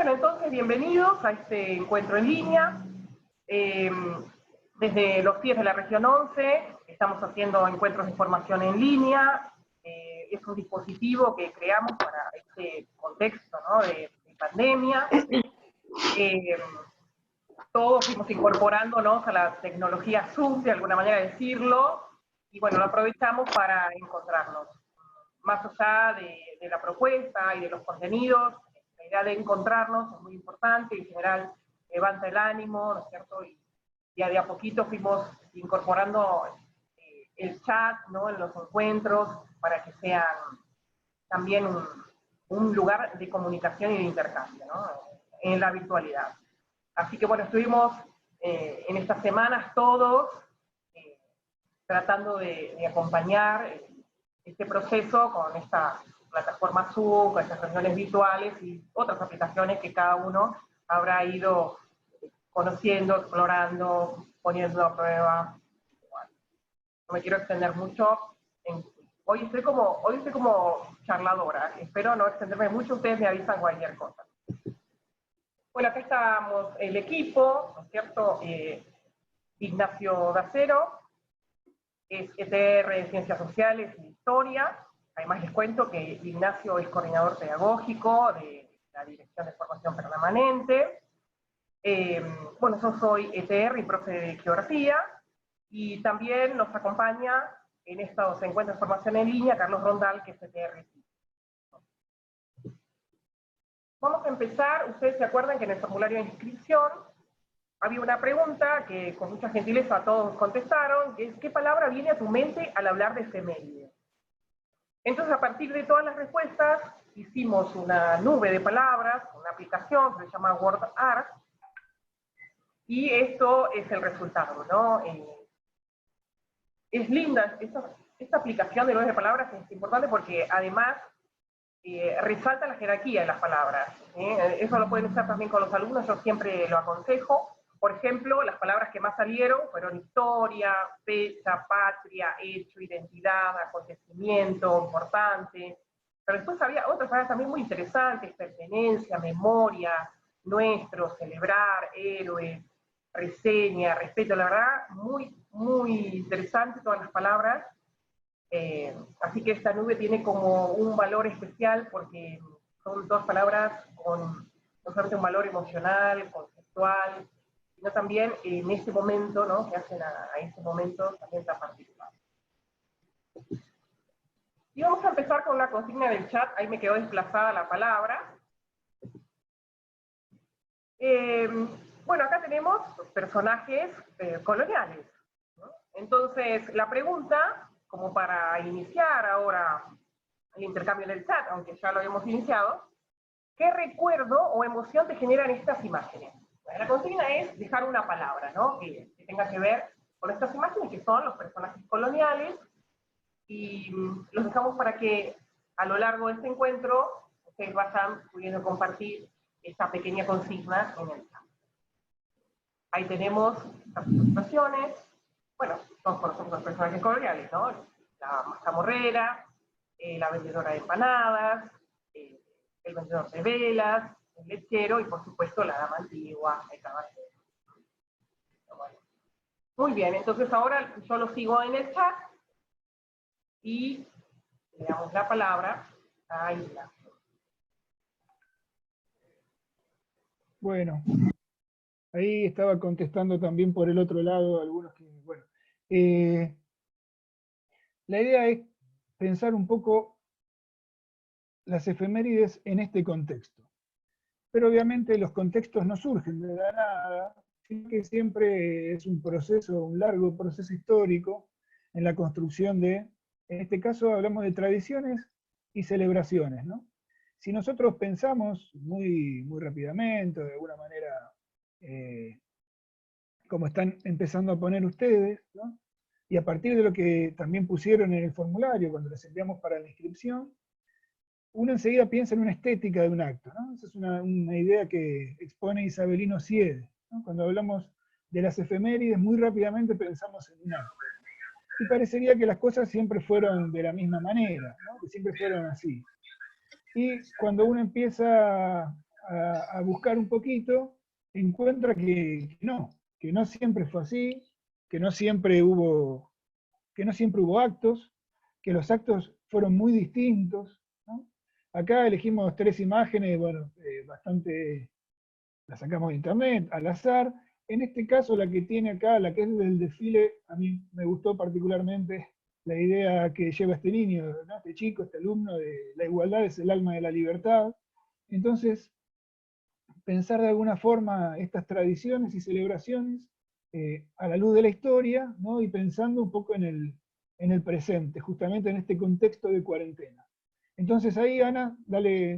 Bueno, entonces bienvenidos a este encuentro en línea. Desde los CIES de la región 11 estamos haciendo encuentros de formación en línea. Es un dispositivo que creamos para este contexto, ¿no?, de pandemia. Todos fuimos incorporándonos a la tecnología Zoom, de alguna manera decirlo, y bueno, lo aprovechamos para encontrarnos. Más allá de la propuesta y de los contenidos, la idea de encontrarnos es muy importante, en general levanta el ánimo, ¿no es cierto? Y ya de a poquito fuimos incorporando el chat, ¿no?, en los encuentros, para que sean también un lugar de comunicación y de intercambio, ¿no?, en la virtualidad. Así que bueno, estuvimos en estas semanas todos tratando de acompañar este proceso con esta plataforma Zoom, con estas reuniones virtuales y otras aplicaciones que cada uno habrá ido conociendo, explorando, poniendo a prueba. Bueno, no me quiero extender mucho. Hoy estoy como charladora, espero no extenderme mucho, ustedes me avisan cualquier cosa. Bueno, acá estamos el equipo, ¿no es cierto? Ignacio Dacero es ETR en Ciencias Sociales y Historia. Además les cuento que Ignacio es coordinador pedagógico de la Dirección de Formación Permanente. Bueno, yo soy ETR y profe de Geografía, y también nos acompaña en estos encuentros de formación en línea Carlos Rondal, que es ETR. Vamos a empezar. Ustedes se acuerdan que en el formulario de inscripción había una pregunta que con mucha gentileza todos contestaron, que es: ¿qué palabra viene a tu mente al hablar de efemérides? Entonces, a partir de todas las respuestas, hicimos una nube de palabras, una aplicación que se llama WordArt, y esto es el resultado, ¿no? Es linda, esta aplicación de nube de palabras es importante porque además resalta la jerarquía de las palabras. Eso lo pueden usar también con los alumnos, yo siempre lo aconsejo. Por ejemplo, las palabras que más salieron fueron historia, fecha, patria, hecho, identidad, acontecimiento, importante. Pero después había otras palabras también muy interesantes: pertenencia, memoria, nuestro, celebrar, héroe, reseña, respeto. La verdad, muy, muy interesante todas las palabras. Así que esta nube tiene como un valor especial porque son todas palabras con no solamente un valor emocional, conceptual, sino también en ese momento, ¿no?, que hacen a ese momento también está participando. Y vamos a empezar con la consigna del chat. Ahí me quedó desplazada la palabra. Bueno, acá tenemos personajes coloniales, ¿no? Entonces, la pregunta, como para iniciar ahora el intercambio en el chat, aunque ya lo hemos iniciado: ¿qué recuerdo o emoción te generan estas imágenes? Bueno, la consigna es dejar una palabra, ¿no?, que tenga que ver con estas imágenes, que son los personajes coloniales, y los dejamos para que a lo largo de este encuentro ustedes vayan pudiendo compartir esta pequeña consigna en el chat. Ahí tenemos las ilustraciones. Bueno, todos conocemos los personajes coloniales, ¿no? La mazamorrera, la vendedora de empanadas, el vendedor de velas, el lechero y por supuesto la dama antigua, el caballero. Bueno, muy bien, entonces ahora yo lo sigo en el chat y le damos la palabra a Ignacio. Bueno, ahí estaba contestando también por el otro lado algunos que, bueno, la idea es pensar un poco las efemérides en este contexto. Pero obviamente los contextos no surgen de la nada, sino que siempre es un proceso, un largo proceso histórico en la construcción de, en este caso hablamos de tradiciones y celebraciones, ¿no? Si nosotros pensamos muy rápidamente, de alguna manera, como están empezando a poner ustedes, ¿no?, y a partir de lo que también pusieron en el formulario cuando les enviamos para la inscripción, uno enseguida piensa en una estética de un acto, ¿no? Esa es una idea que expone Isabelino Siede, ¿no? Cuando hablamos de las efemérides, muy rápidamente pensamos en un acto. Y parecería que las cosas siempre fueron de la misma manera, ¿no?, que siempre fueron así. Y cuando uno empieza a a buscar un poquito, encuentra que no siempre fue así, que no siempre hubo actos, que los actos fueron muy distintos, ¿no? Acá elegimos 3 imágenes, bueno, bastante, las sacamos de internet, al azar. En este caso, la que tiene acá, la que es del desfile, a mí me gustó particularmente la idea que lleva este niño, ¿no? Este chico, este alumno, de la igualdad es el alma de la libertad. Entonces, pensar de alguna forma estas tradiciones y celebraciones a la luz de la historia, ¿no? Y pensando un poco en el presente, justamente en este contexto de cuarentena. Entonces ahí, Ana, dale.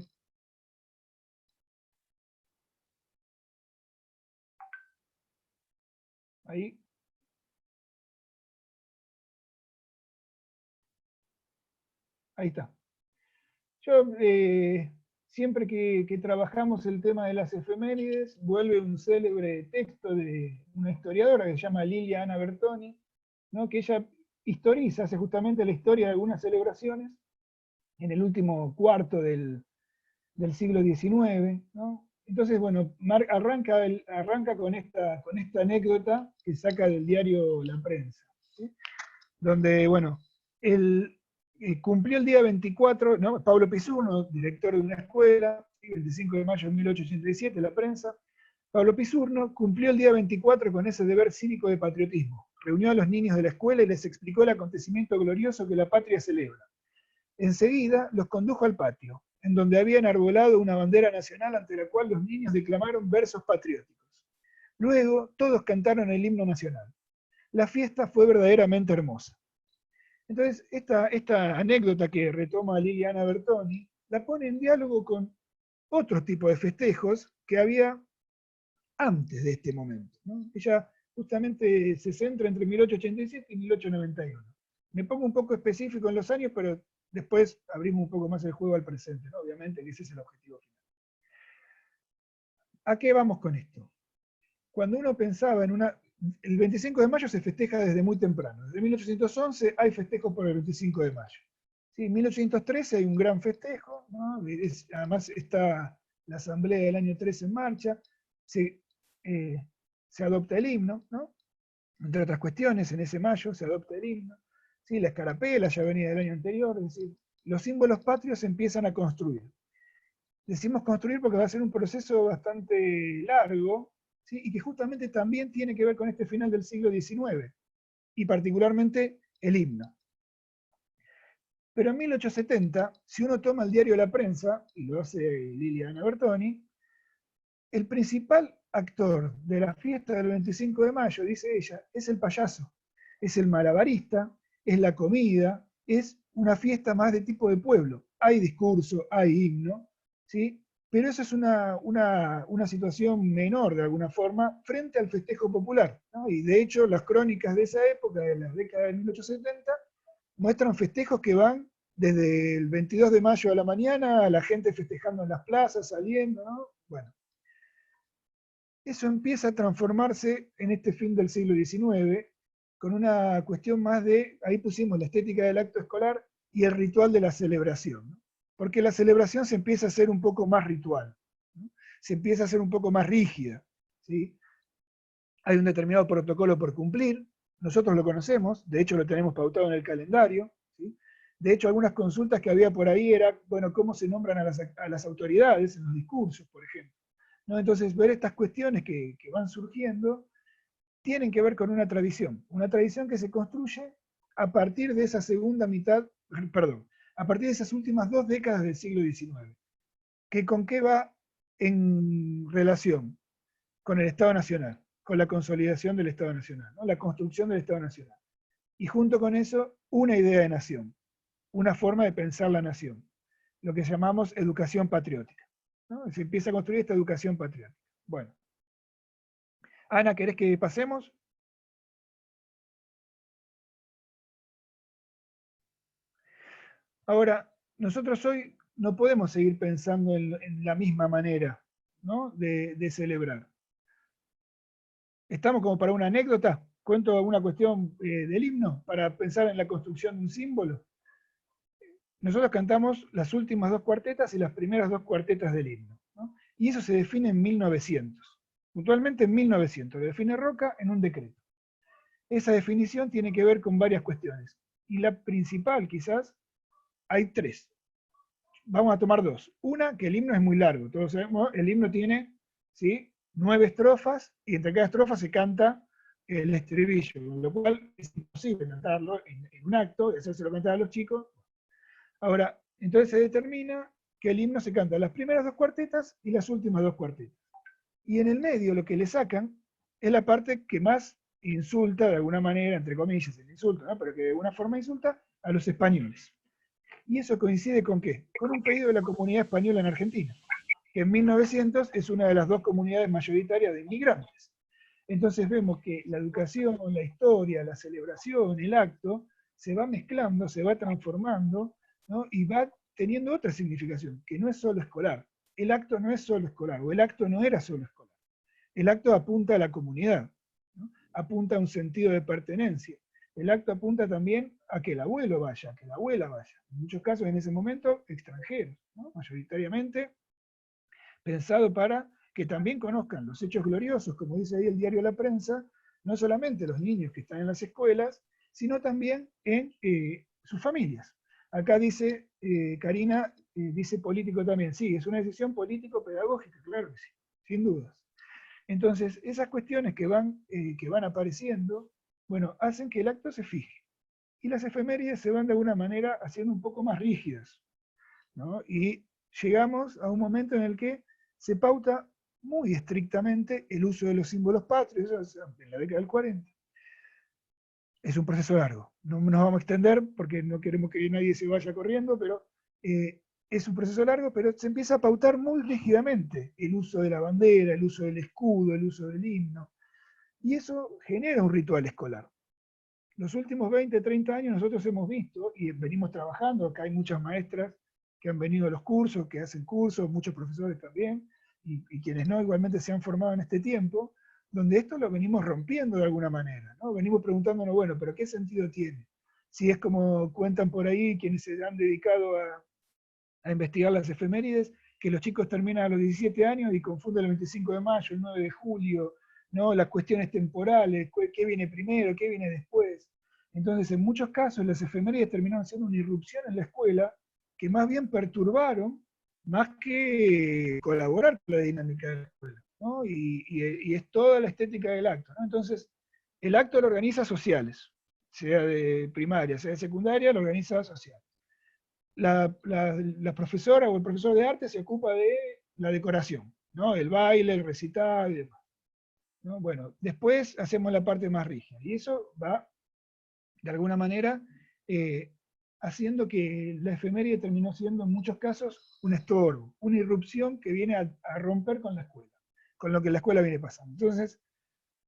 Ahí. Ahí está. Yo, siempre que trabajamos el tema de las efemérides, vuelve un célebre texto de una historiadora que se llama Lilia Ana Bertoni, ¿no? Que ella historiza, hace justamente la historia de algunas celebraciones en el último cuarto del siglo XIX, ¿no? Entonces, bueno, arranca con esta anécdota que saca del diario La Prensa, ¿sí? Donde, bueno, él cumplió el día 24, ¿no? Pablo Pisurno, director de una escuela, el 25 de mayo de 1887, La Prensa. Pablo Pisurno cumplió el día 24 con ese deber cívico de patriotismo. Reunió a los niños de la escuela y les explicó el acontecimiento glorioso que la patria celebra. Enseguida los condujo al patio, en donde había enarbolado una bandera nacional ante la cual los niños declamaron versos patrióticos. Luego todos cantaron el himno nacional. La fiesta fue verdaderamente hermosa. Entonces, esta anécdota que retoma Liliana Bertoni, la pone en diálogo con otros tipos de festejos que había antes de este momento, ¿no? Ella justamente se centra entre 1887 y 1891. Me pongo un poco específico en los años, pero después abrimos un poco más el juego al presente, ¿no? Obviamente, que ese es el objetivo final. ¿A qué vamos con esto? Cuando uno pensaba en una... El 25 de mayo se festeja desde muy temprano. Desde 1811 hay festejos por el 25 de mayo. Sí, en 1813 hay un gran festejo, ¿no? Además está la asamblea del año 13 en marcha, se adopta el himno, ¿no? Entre otras cuestiones, en ese mayo se adopta el himno. ¿Sí? La escarapela ya venía del año anterior, es decir, los símbolos patrios se empiezan a construir. Decimos construir porque va a ser un proceso bastante largo, ¿sí? Y que justamente también tiene que ver con este final del siglo XIX, y particularmente el himno. Pero en 1870, si uno toma el diario La Prensa, y lo hace Liliana Bertoni, el principal actor de la fiesta del 25 de mayo, dice ella, es el payaso, es el malabarista, es la comida, es una fiesta más de tipo de pueblo. Hay discurso, hay himno, ¿sí? Pero eso es una situación menor de alguna forma frente al festejo popular, ¿no? Y de hecho las crónicas de esa época, de la década de 1870, muestran festejos que van desde el 22 de mayo a la mañana, a la gente festejando en las plazas, saliendo, ¿no? Bueno, eso empieza a transformarse en este fin del siglo XIX, con una cuestión más de, ahí pusimos la estética del acto escolar y el ritual de la celebración, ¿no? Porque la celebración se empieza a hacer un poco más ritual, ¿no? Se empieza a hacer un poco más rígida, ¿sí? Hay un determinado protocolo por cumplir, nosotros lo conocemos, de hecho lo tenemos pautado en el calendario, ¿sí? De hecho, algunas consultas que había por ahí era, bueno, cómo se nombran a las autoridades en los discursos, por ejemplo, ¿no? Entonces, ver estas cuestiones que van surgiendo tienen que ver con una tradición que se construye a partir de esa segunda mitad, perdón, a partir de esas últimas 2 décadas del siglo XIX, que con qué va en relación con el Estado Nacional, con la consolidación del Estado Nacional, ¿no? La construcción del Estado Nacional. Y junto con eso, una idea de nación, una forma de pensar la nación, lo que llamamos educación patriótica, ¿no? Se empieza a construir esta educación patriótica. Bueno. Ana, ¿querés que pasemos? Ahora, nosotros hoy no podemos seguir pensando en la misma manera, ¿no? de celebrar. ¿Estamos como para una anécdota? ¿Cuento alguna cuestión del himno para pensar en la construcción de un símbolo? Nosotros cantamos las últimas 2 cuartetas y las primeras 2 cuartetas del himno, ¿no? Y eso se define en 1900. Puntualmente en 1900. Lo define Roca en un decreto. Esa definición tiene que ver con varias cuestiones. Y la principal, quizás, hay tres. Vamos a tomar dos. Una, que el himno es muy largo. Todos sabemos, el himno tiene, ¿sí?, 9 estrofas, y entre cada estrofa se canta el estribillo, con lo cual es imposible cantarlo en un acto, y hacérselo cantar a los chicos. Ahora, entonces se determina que el himno se canta las primeras 2 cuartetas y las últimas 2 cuartetas. Y en el medio lo que le sacan es la parte que más insulta, de alguna manera, entre comillas, el insulto, ¿no?, pero que de alguna forma insulta a los españoles. ¿Y eso coincide con qué? Con un pedido de la comunidad española en Argentina, que en 1900 es una de las 2 comunidades mayoritarias de inmigrantes. Entonces vemos que la educación, la historia, la celebración, el acto, se va mezclando, se va transformando, ¿no?, y va teniendo otra significación, que no es solo escolar. El acto no es solo escolar, o el acto no era solo escolar. El acto apunta a la comunidad, ¿no?, apunta a un sentido de pertenencia. El acto apunta también a que el abuelo vaya, a que la abuela vaya. En muchos casos en ese momento extranjeros, ¿no?, mayoritariamente pensado para que también conozcan los hechos gloriosos, como dice ahí el diario La Prensa, no solamente los niños que están en las escuelas, sino también en sus familias. Acá dice, Karina, dice político también. Sí, es una decisión político-pedagógica, claro que sí, sin dudas. Entonces, esas cuestiones que van apareciendo, bueno, hacen que el acto se fije. Y las efemérides se van de alguna manera haciendo un poco más rígidas, ¿no? Y llegamos a un momento en el que se pauta muy estrictamente el uso de los símbolos patrios, en la década del 40. Es un proceso largo, no nos vamos a extender porque no queremos que nadie se vaya corriendo, pero es un proceso largo, pero se empieza a pautar muy rígidamente el uso de la bandera, el uso del escudo, el uso del himno, y eso genera un ritual escolar. Los últimos 20, 30 años nosotros hemos visto, y venimos trabajando, acá hay muchas maestras que han venido a los cursos, que hacen cursos, muchos profesores también, y quienes no igualmente se han formado en este tiempo, donde esto lo venimos rompiendo de alguna manera, ¿no? Venimos preguntándonos, bueno, pero ¿qué sentido tiene? Si es como cuentan por ahí quienes se han dedicado a investigar las efemérides, que los chicos terminan a los 17 años y confunden el 25 de mayo, el 9 de julio, ¿no?, las cuestiones temporales, qué viene primero, qué viene después. Entonces, en muchos casos, las efemérides terminaron siendo una irrupción en la escuela que más bien perturbaron, más que colaborar con la dinámica de la escuela, ¿no? Y es toda la estética del acto, ¿no? Entonces, el acto lo organiza sociales, sea de primaria, sea de secundaria, lo organiza social. La profesora o el profesor de arte se ocupa de la decoración, ¿no?, el baile, el recital y demás, ¿no? Bueno, después hacemos la parte más rígida, y eso va, de alguna manera, haciendo que la efeméride terminó siendo en muchos casos un estorbo, una irrupción que viene a romper con la escuela, con lo que la escuela viene pasando. Entonces,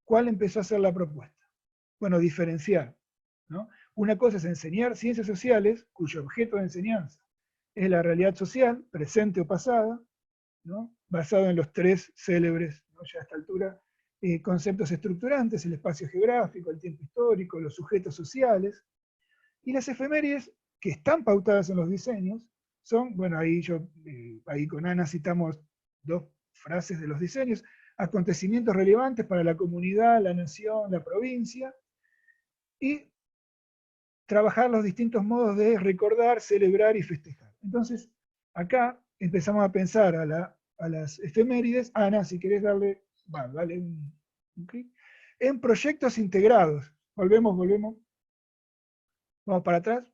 ¿cuál empezó a ser la propuesta? Bueno, diferenciar, ¿no? Una cosa es enseñar ciencias sociales, cuyo objeto de enseñanza es la realidad social, presente o pasada, ¿no?, basado en los 3 célebres, ¿no?, ya a esta altura, conceptos estructurantes: el espacio geográfico, el tiempo histórico, los sujetos sociales. Y las efemérides, que están pautadas en los diseños, son, bueno, ahí con Ana citamos 2 frases de los diseños: acontecimientos relevantes para la comunidad, la nación, la provincia, y trabajar los distintos modos de recordar, celebrar y festejar. Entonces, acá empezamos a pensar a las efemérides. Ana, si querés darle, bueno, dale un clic, en proyectos integrados. Volvemos. Vamos para atrás.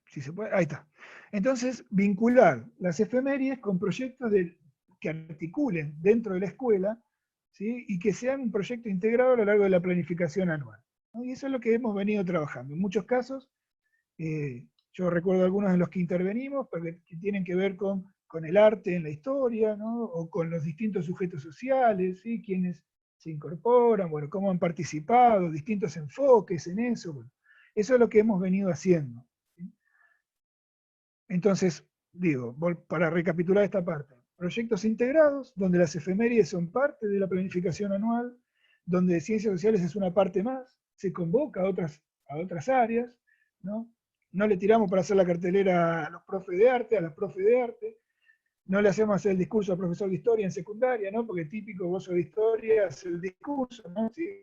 Si se puede, ahí está. Entonces, vincular las efemérides con proyectos que articulen dentro de la escuela, ¿sí?, y que sean un proyecto integrado a lo largo de la planificación anual, ¿no? Y eso es lo que hemos venido trabajando. En muchos casos, yo recuerdo algunos en los que intervenimos, que tienen que ver con el arte en la historia, ¿no?, o con los distintos sujetos sociales, ¿sí?, quienes se incorporan, bueno, cómo han participado, distintos enfoques en eso. Bueno, eso es lo que hemos venido haciendo, ¿sí? Entonces, digo, para recapitular esta parte: proyectos integrados, donde las efemérides son parte de la planificación anual, donde ciencias sociales es una parte más, se convoca a otras áreas, ¿no? No le tiramos para hacer la cartelera a los profes de arte, a las profes de arte, no le hacemos hacer el discurso al profesor de historia en secundaria, ¿no? Porque típico, vos sos de historia, haces el discurso, ¿no? Sí,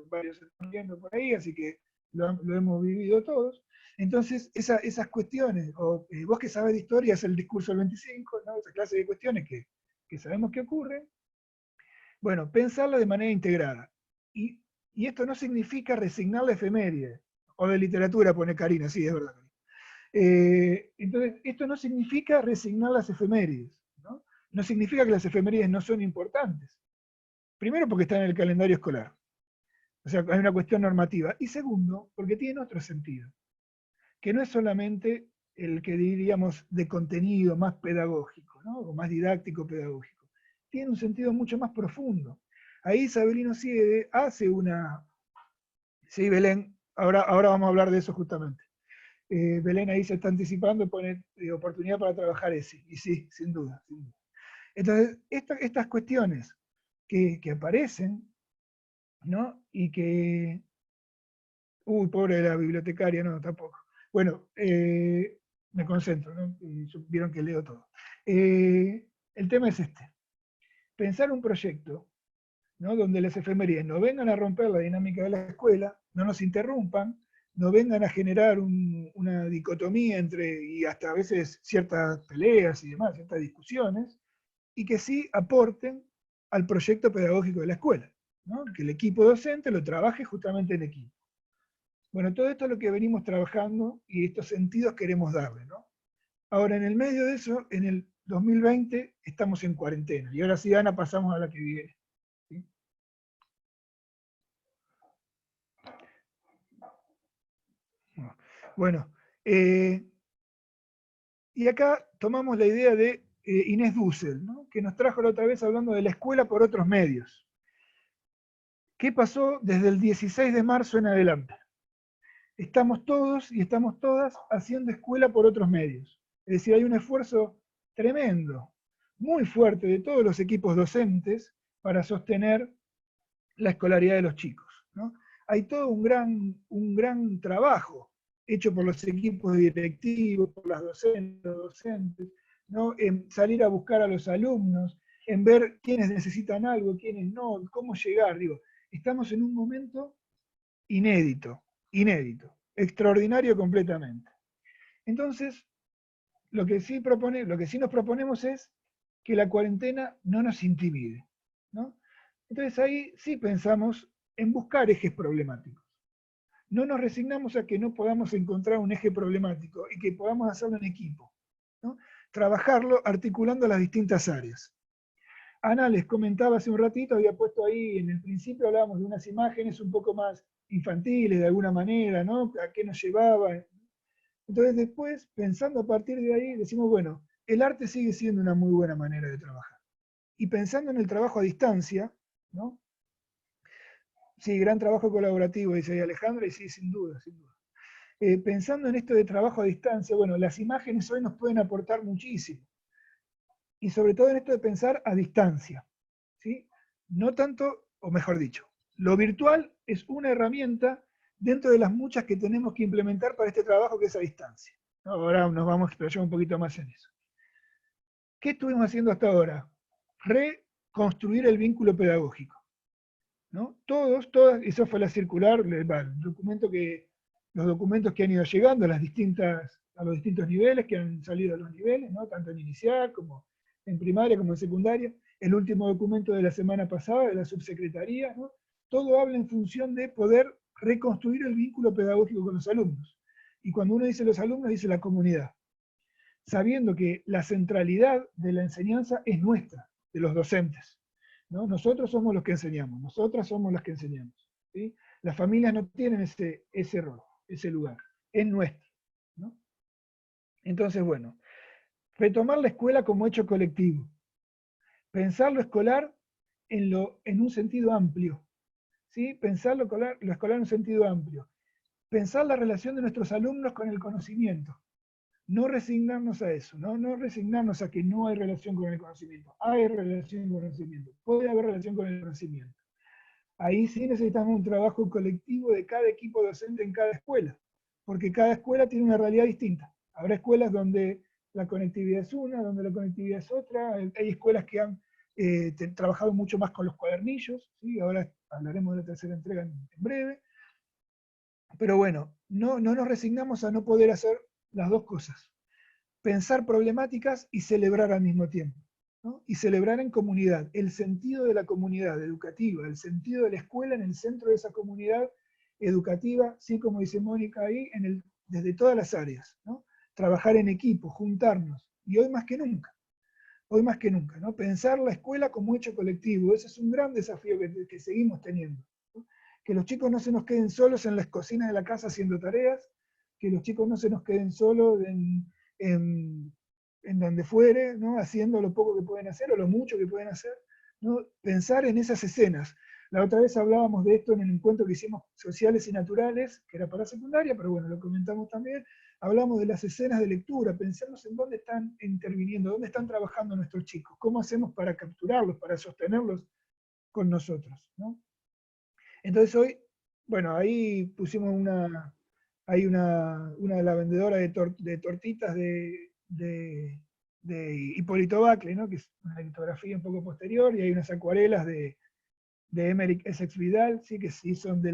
varios están viendo por ahí, así que lo hemos vivido todos. Entonces, esas cuestiones, o vos que sabés de historia, haces el discurso del 25, ¿no? Esa clase de cuestiones que sabemos que ocurren. Bueno, pensarlo de manera integrada. Y esto no significa resignar la efeméride, o de literatura, pone Karina, sí, es verdad. Entonces, esto no significa resignar las efemérides, ¿no? No significa que las efemérides no son importantes. Primero, porque están en el calendario escolar. O sea, hay una cuestión normativa. Y segundo, porque tienen otro sentido, que no es solamente el que diríamos de contenido más pedagógico, ¿no? O más didáctico pedagógico. Tiene un sentido mucho más profundo. Ahí Isabelino Siede hace una... Sí, Belén, ahora vamos a hablar de eso justamente. Belén ahí se está anticipando, pone oportunidad para trabajar ese. Y sí, sin duda, sin duda. Entonces, estas cuestiones que aparecen, ¿no? Y que... Uy, pobre de la bibliotecaria, no, tampoco. Bueno, me concentro, ¿no? Vieron que leo todo. El tema es este. Pensar un proyecto, ¿no? Donde las efemérides no vengan a romper la dinámica de la escuela, no nos interrumpan, no vengan a generar una dicotomía entre, y hasta a veces ciertas peleas y demás, ciertas discusiones, y que sí aporten al proyecto pedagógico de la escuela, ¿no? Que el equipo docente lo trabaje justamente en equipo. Bueno, todo esto es lo que venimos trabajando y estos sentidos queremos darle, ¿no? Ahora, en el medio de eso, en el 2020 estamos en cuarentena. Y ahora sí, Ana, pasamos a la que viene. ¿Sí? Bueno, y acá tomamos la idea de Inés Dussel, ¿no? Que nos trajo la otra vez hablando de la escuela por otros medios. ¿Qué pasó desde el 16 de marzo en adelante? Estamos todos y estamos todas haciendo escuela por otros medios. Es decir, hay un esfuerzo tremendo, muy fuerte de todos los equipos docentes para sostener la escolaridad de los chicos, ¿no? Hay todo un gran trabajo hecho por los equipos directivos, por las docentes, ¿no? En salir a buscar a los alumnos, en ver quiénes necesitan algo, quiénes no, cómo llegar. Digo, estamos en un momento inédito, extraordinario completamente. Entonces, lo que sí nos proponemos es que la cuarentena no nos intimide, ¿no? Entonces ahí sí pensamos en buscar ejes problemáticos. No nos resignamos a que no podamos encontrar un eje problemático y que podamos hacerlo en equipo, ¿no? Trabajarlo articulando las distintas áreas. Ana les comentaba hace un ratito, había puesto ahí, en el principio hablábamos de unas imágenes un poco más infantiles de alguna manera, ¿no? ¿A qué nos llevaba? Entonces después, pensando a partir de ahí, decimos, bueno, el arte sigue siendo una muy buena manera de trabajar. Y pensando en el trabajo a distancia, ¿no? Sí, gran trabajo colaborativo, dice ahí Alejandra, y sí, sin duda, sin duda. Pensando en esto de trabajo a distancia, bueno, las imágenes hoy nos pueden aportar muchísimo. Y sobre todo en esto de pensar a distancia, ¿sí? No tanto, o mejor dicho, lo virtual es una herramienta dentro de las muchas que tenemos que implementar para este trabajo que es a distancia. Ahora nos vamos a explayar un poquito más en eso. ¿Qué estuvimos haciendo hasta ahora? Reconstruir el vínculo pedagógico, ¿no? Todas, eso fue la circular, los documentos que han ido llegando a los distintos niveles, que han salido a los niveles, ¿no? Tanto en inicial como en primaria como en secundaria. El último documento de la semana pasada de la subsecretaría, ¿no? Todo habla en función de poder reconstruir el vínculo pedagógico con los alumnos. Y cuando uno dice los alumnos, dice la comunidad, sabiendo que la centralidad de la enseñanza es nuestra, de los docentes, ¿no? Nosotros somos los que enseñamos, nosotras somos las que enseñamos, ¿sí? Las familias no tienen ese rol, ese lugar, es nuestro, ¿no? Entonces, bueno, retomar la escuela como hecho colectivo, pensar lo escolar en un sentido amplio, ¿sí? Pensar lo escolar en un sentido amplio, pensar la relación de nuestros alumnos con el conocimiento, no resignarnos a eso, ¿no? No resignarnos a que no hay relación con el conocimiento. Hay relación con el conocimiento. Puede haber relación con el conocimiento. Ahí sí necesitamos un trabajo colectivo de cada equipo docente en cada escuela, porque cada escuela tiene una realidad distinta. Habrá escuelas donde la conectividad es una, donde la conectividad es otra. Hay escuelas que han trabajado mucho más con los cuadernillos, ¿sí? Ahora hablaremos de la tercera entrega en breve. Pero bueno, no nos resignamos a no poder hacer las dos cosas. Pensar problemáticas y celebrar al mismo tiempo, ¿no? Y celebrar en comunidad, el sentido de la comunidad educativa, el sentido de la escuela en el centro de esa comunidad educativa, sí, como dice Mónica ahí, desde todas las áreas, ¿no? Trabajar en equipo, juntarnos, y hoy más que nunca, ¿no? Pensar la escuela como hecho colectivo, ese es un gran desafío que seguimos teniendo, ¿no? Que los chicos no se nos queden solos en las cocinas de la casa haciendo tareas, que los chicos no se nos queden solos en donde fuere, ¿no? Haciendo lo poco que pueden hacer o lo mucho que pueden hacer, ¿no? Pensar en esas escenas. La otra vez hablábamos de esto en el encuentro que hicimos sociales y naturales, que era para secundaria, pero bueno, lo comentamos también. Hablamos de las escenas de lectura, pensemos en dónde están interviniendo, dónde están trabajando nuestros chicos, cómo hacemos para capturarlos, para sostenerlos con nosotros, ¿no? Entonces hoy, bueno, ahí pusimos hay una de las vendedoras de tortitas de Hipólito Bacle, ¿no? Que es una litografía un poco posterior, y hay unas acuarelas de Emerick Essex Vidal, ¿sí? Que sí son de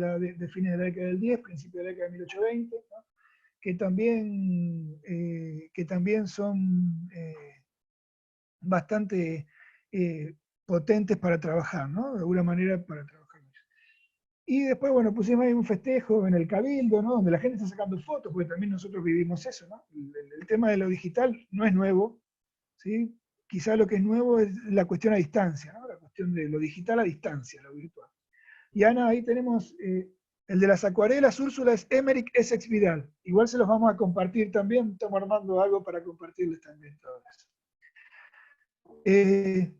fines de la década del 10, principio de la década de 1820, ¿no? Que también son bastante potentes para trabajar, ¿no? De alguna manera para trabajar. Y después, bueno, pusimos ahí un festejo en el Cabildo, ¿no? Donde la gente está sacando fotos, porque también nosotros vivimos eso, ¿no? El tema de lo digital no es nuevo, ¿sí? Quizá lo que es nuevo es la cuestión a distancia, ¿no? La cuestión de lo digital a distancia, lo virtual. Y Ana, ahí tenemos el de las acuarelas, Úrsula, es Emerick Essex Vidal. Igual se los vamos a compartir también, estamos armando algo para compartirles también todo eso.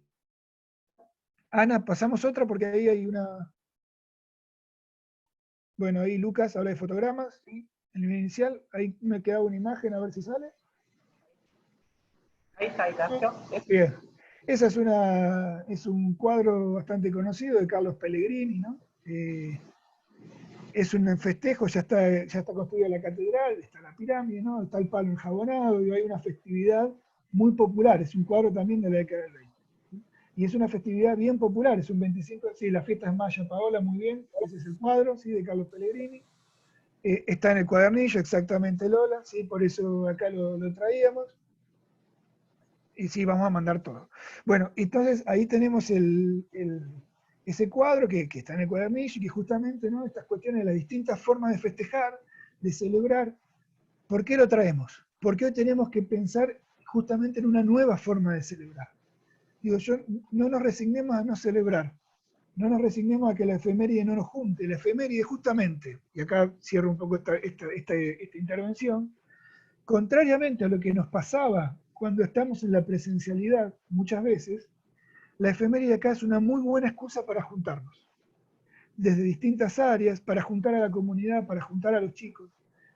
Ana, pasamos otra porque ahí hay una... Bueno, ahí Lucas habla de fotogramas, ¿sí? En el inicial, ahí me queda una imagen, a ver si sale. Ahí está, Ignacio. Bien. Esa es un cuadro bastante conocido de Carlos Pellegrini, ¿no? Es un festejo, ya está construida la catedral, está la pirámide, ¿no? Está el palo enjabonado y hay una festividad muy popular. Es un cuadro también de la década del 20. Y es una festividad bien popular, es un 25, sí, la fiesta es Maya Paola, muy bien, ese es el cuadro, ¿sí? De Carlos Pellegrini. Está en el cuadernillo, exactamente Lola, ¿sí? Por eso acá lo traíamos. Y sí, vamos a mandar todo. Bueno, entonces ahí tenemos ese cuadro que está en el cuadernillo y que justamente, ¿no? Estas cuestiones de las distintas formas de festejar, de celebrar, ¿por qué lo traemos? Porque hoy tenemos que pensar justamente en una nueva forma de celebrar. Digo, no nos resignemos a no celebrar, no nos resignemos a que la efeméride no nos junte. La efeméride justamente, y acá cierro un poco esta intervención, contrariamente a lo que nos pasaba cuando estamos en la presencialidad muchas veces, la efeméride acá es una muy buena excusa para juntarnos. Desde distintas áreas, para juntar a la comunidad, para juntar a los chicos,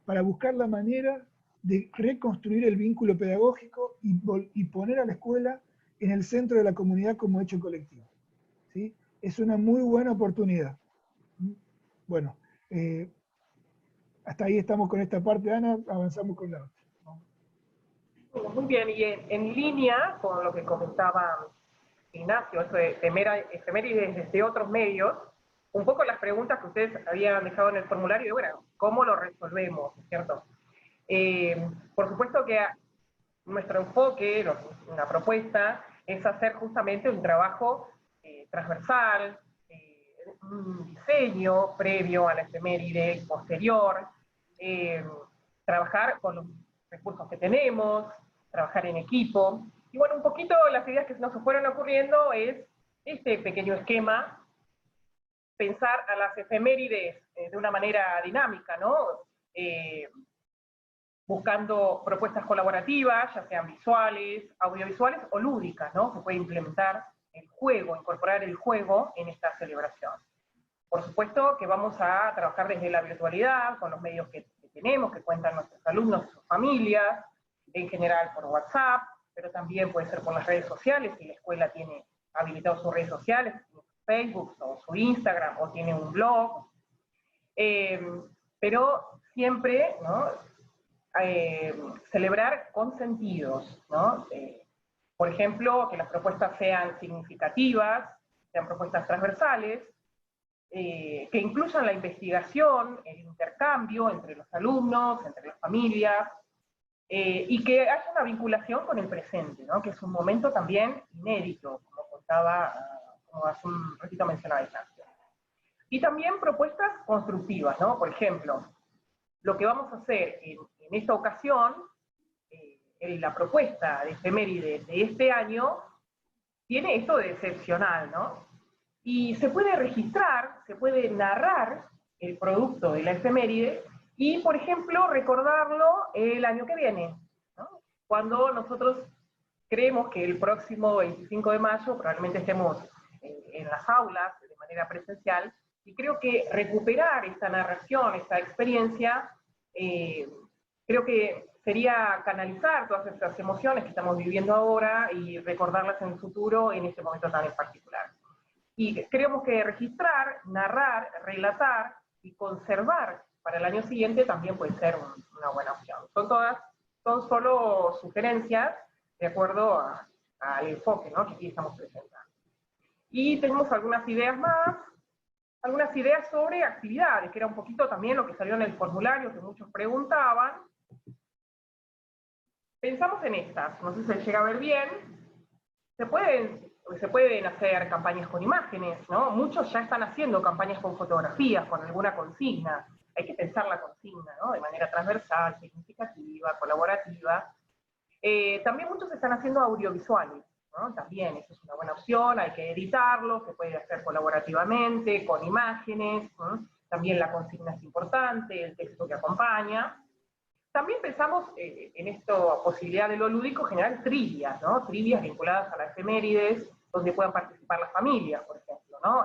para buscar la manera de reconstruir el vínculo pedagógico y poner a la escuela en el centro de la comunidad como hecho colectivo, ¿sí? Es una muy buena oportunidad. Bueno, hasta ahí estamos con esta parte, Ana, avanzamos con la otra. Muy bien, y en línea con lo que comentaba Ignacio, eso de efemérides desde otros medios, un poco las preguntas que ustedes habían dejado en el formulario, de, bueno, ¿cómo lo resolvemos? ¿Cierto? Por supuesto que nuestro enfoque, la propuesta, es hacer justamente un trabajo transversal, un diseño previo a la efeméride, posterior, trabajar con los recursos que tenemos, trabajar en equipo. Y bueno, un poquito las ideas que nos fueron ocurriendo es este pequeño esquema, pensar a las efemérides de una manera dinámica, ¿no? Buscando propuestas colaborativas, ya sean visuales, audiovisuales o lúdicas, ¿no? Se puede implementar el juego, incorporar el juego en esta celebración. Por supuesto que vamos a trabajar desde la virtualidad, con los medios que tenemos, que cuentan nuestros alumnos, sus familias, en general por WhatsApp, pero también puede ser por las redes sociales, si la escuela tiene habilitado sus redes sociales, su Facebook o su Instagram, o tiene un blog. Pero siempre, ¿no?, celebrar con sentidos, ¿no? Por ejemplo, que las propuestas sean significativas, sean propuestas transversales, que incluyan la investigación, el intercambio entre los alumnos, entre las familias, y que haya una vinculación con el presente, ¿no? Que es un momento también inédito, como contaba, como hace un ratito mencionaba Ignacio. Y también propuestas constructivas, ¿no? Por ejemplo, lo que vamos a hacer en esta ocasión, en la propuesta de efeméride de este año, tiene esto de excepcional, ¿no? Y se puede registrar, se puede narrar el producto de la efeméride y, por ejemplo, recordarlo el año que viene, ¿no? Cuando nosotros creemos que el próximo 25 de mayo probablemente estemos en las aulas de manera presencial, y creo que recuperar esta narración, esta experiencia, creo que sería canalizar todas estas emociones que estamos viviendo ahora y recordarlas en el futuro en este momento tan en particular. Y creemos que registrar, narrar, relatar y conservar para el año siguiente también puede ser una buena opción. Son solo sugerencias de acuerdo al enfoque, ¿no?, que aquí estamos presentando. Y tenemos algunas ideas más, algunas ideas sobre actividades, que era un poquito también lo que salió en el formulario que muchos preguntaban. Pensamos en estas, no sé si se llega a ver bien. Se pueden hacer campañas con imágenes, ¿no? Muchos ya están haciendo campañas con fotografías, con alguna consigna. Hay que pensar la consigna, ¿no?, de manera transversal, significativa, colaborativa. También muchos están haciendo audiovisuales, ¿no? También eso es una buena opción, hay que editarlo, se puede hacer colaborativamente, con imágenes, ¿no? También la consigna es importante, el texto que acompaña. También pensamos en esta posibilidad de lo lúdico, generar trivias, ¿no? Trivias vinculadas a las efemérides, donde puedan participar las familias, por ejemplo, ¿no?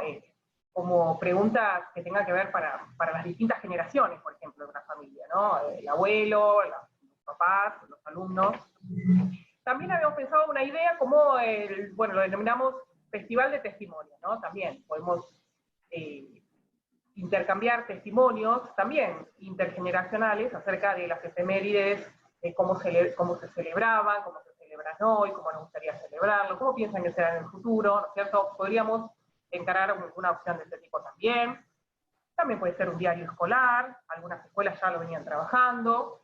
Como preguntas que tengan que ver para las distintas generaciones, por ejemplo, de una familia, ¿no? El abuelo, los papás, los alumnos. También habíamos pensado una idea como bueno, lo denominamos Festival de Testimonio, ¿no? También podemos intercambiar testimonios, también intergeneracionales, acerca de las efemérides, de cómo se celebraban, cómo se celebran hoy, cómo nos gustaría celebrarlo, cómo piensan que será en el futuro, ¿no es cierto? Podríamos encarar alguna opción de este tipo también. También puede ser un diario escolar, algunas escuelas ya lo venían trabajando,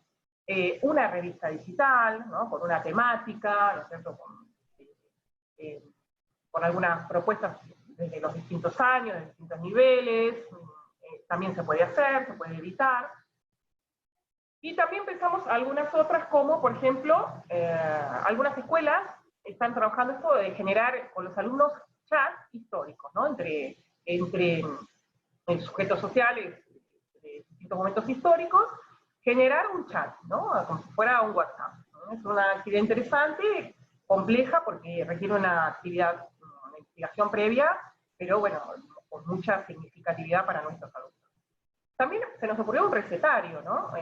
una revista digital, ¿no?, con una temática, ¿no es cierto?, con algunas propuestas desde los distintos años, de distintos niveles. También se puede hacer, se puede editar. Y también pensamos algunas otras, como por ejemplo, algunas escuelas están trabajando esto de generar con los alumnos chats históricos, ¿no?, entre sujetos sociales de distintos momentos históricos, generar un chat, ¿no?, como si fuera un WhatsApp, ¿no? Es una actividad interesante, compleja, porque requiere una actividad, una investigación previa, pero bueno, con mucha significatividad para nuestros alumnos. También se nos ocurrió un recetario, ¿no?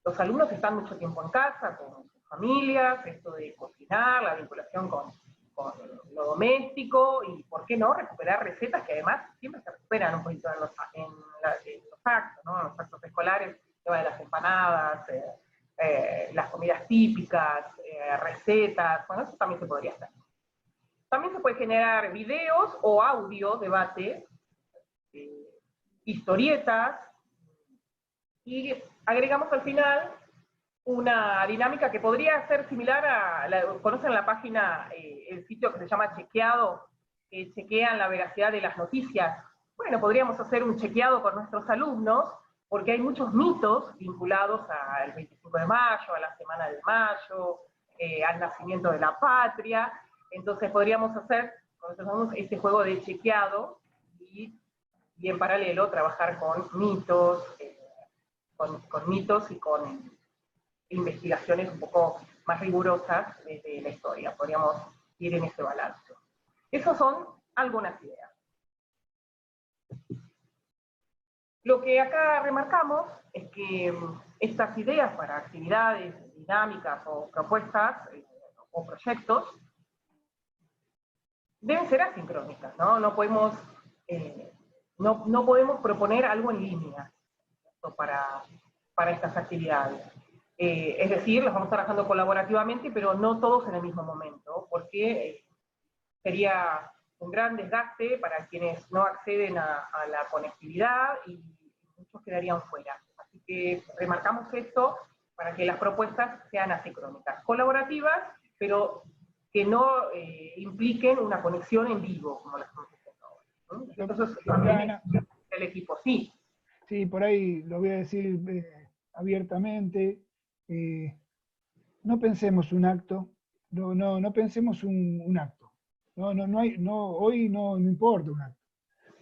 Los alumnos están mucho tiempo en casa, con sus familias, esto de cocinar, la vinculación con lo doméstico, y por qué no recuperar recetas que además siempre se recuperan un poquito en los actos, ¿no?, en los actos escolares, el tema de las empanadas, las comidas típicas, recetas, bueno, eso también se podría hacer. También se puede generar videos o audio debate, historietas, y agregamos al final una dinámica que podría ser similar a, ¿conocen la página, el sitio que se llama Chequeado, que chequean la veracidad de las noticias? Bueno, podríamos hacer un chequeado con nuestros alumnos, porque hay muchos mitos vinculados al 25 de mayo, a la Semana de Mayo, al nacimiento de la patria. Entonces podríamos hacer con nuestros alumnos este juego de chequeado, y en paralelo trabajar con mitos, con mitos y con investigaciones un poco más rigurosas de la historia. Podríamos ir en ese balance. Esas son algunas ideas. Lo que acá remarcamos es que estas ideas para actividades dinámicas o propuestas o proyectos deben ser asincrónicas, ¿no? No podemos proponer algo en línea para estas actividades. Es decir, los vamos trabajando colaborativamente, pero no todos en el mismo momento, porque sería un gran desgaste para quienes no acceden a la conectividad y muchos quedarían fuera. Así que remarcamos esto para que las propuestas sean asíncrónicas, colaborativas, pero que no impliquen una conexión en vivo, como las estamos haciendo ahora, ¿no? Entonces, también el equipo, sí. Sí, por ahí lo voy a decir abiertamente. No pensemos un acto, no pensemos un acto. Hoy no importa un acto,